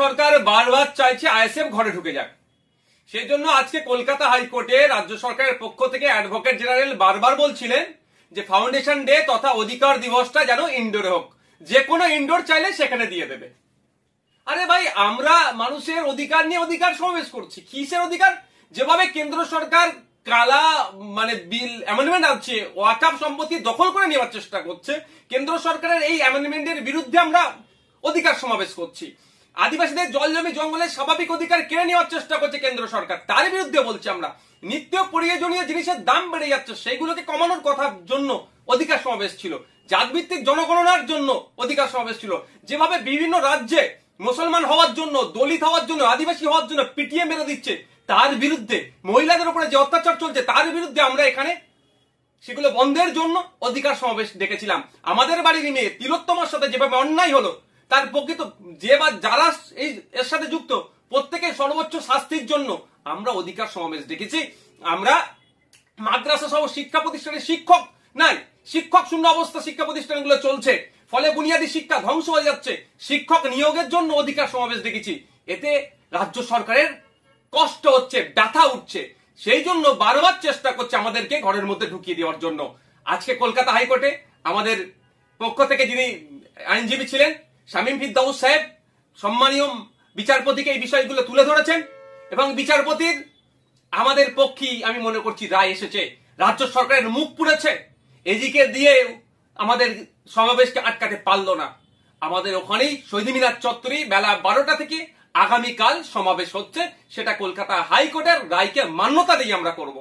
সরকার বারবার চাইছে আইএসএফ ঘরে ঢুকে যাক। সেই জন্য আজকে কলকাতা হাইকোর্টে রাজ্য সরকারের পক্ষ থেকে অ্যাডভোকেট জেনারেল বারবার বলছিলেন যে ফাউন্ডেশন ডে তথা অধিকার দিবসটা যেন ইনডোরে হোক, যে কোনো ইনডোর চাইলে সেখানে দিয়ে দেবে। আরে ভাই, আমরা মানুষের অধিকার নিয়ে অধিকার সমাবেশ করছি। কিসের অধিকার? যেভাবে কেন্দ্র সরকার কালা বিল অ্যামেন্ডমেন্ট আছে, ওয়াকফ সম্পত্তি দখল করে নেওয়ার চেষ্টা করছে, কেন্দ্র সরকারের এই অ্যামেন্ডমেন্টের বিরুদ্ধে আমরা অধিকার সমাবেশ করছি। আদিবাসীদের জল জমি জঙ্গলের স্বাভাবিক অধিকার কেড়ে নেওয়ার চেষ্টা করছে কেন্দ্র সরকার, তার বিরুদ্ধে বলছি আমরা। নিত্য প্রয়োজনীয় জিনিসের দাম বেড়ে যাচ্ছে, সেইগুলোকে কমানোর কথার জন্য অধিকার সমাবেশ ছিল। জাতভিত্তিক জনগণনার জন্য অধিকার সমাবেশ ছিল। যেভাবে বিভিন্ন রাজ্যে মুসলমান হওয়ার জন্য, দলিত হওয়ার জন্য, আদিবাসী হওয়ার জন্য পিটিয়ে মেরে দিচ্ছে, তার বিরুদ্ধে, মহিলাদের উপরে যে অত্যাচার চলছে তার বিরুদ্ধে আমরা এখানে সেগুলো বন্ধের জন্য অধিকার সমাবেশ ডেকেছিলাম। আমাদের বাড়ির মেয়ে তিলোত্তমার সাথে যেভাবে অন্যায় হলো, তার প্রকৃত যে বা যারা এর সাথে যুক্ত প্রত্যেকের সর্বোচ্চ শাস্তির জন্য আমরা অধিকার সমাবেশ ডেকেছি। আমরা মাদ্রাসা সহ শিক্ষা প্রতিষ্ঠানে শিক্ষক নাই, শিক্ষক শূন্য অবস্থা শিক্ষা প্রতিষ্ঠানগুলো চলছে, ফলে বুনিয়াদী শিক্ষা ধ্বংস হয়ে যাচ্ছে। শিক্ষক নিয়োগের জন্য অধিকার সমাবেশ দেখেছি। এতে রাজ্য সরকারের কষ্ট হচ্ছে, ব্যথা উঠছে, সেই জন্য বারবার চেষ্টা করছে আমাদেরকে ঘরের মধ্যে ঢুকিয়ে দেওয়ার জন্য। আজকে কলকাতা হাইকোর্টে আমাদের পক্ষ থেকে যিনি আইনজীবী ছিলেন শামীম ফিরদৌস সাহেব সম্মানীয় বিচারপতিকে এই বিষয়গুলো তুলে ধরেছেন, এবং বিচারপতির আমাদের পক্ষেই আমি মনে করছি রায় এসেছে। রাজ্য সরকারের মুখ পুড়েছে, এদিকে দিয়ে আমাদের সমাবেশকে আটকাতে পারলো না। আমাদের ওখানেই শহীদ মিনার চত্বরে বেলা 12টা থেকে আগামীকাল সমাবেশ হচ্ছে, সেটা কলকাতা হাইকোর্টের রায়কে মান্যতা দিয়ে আমরা করব।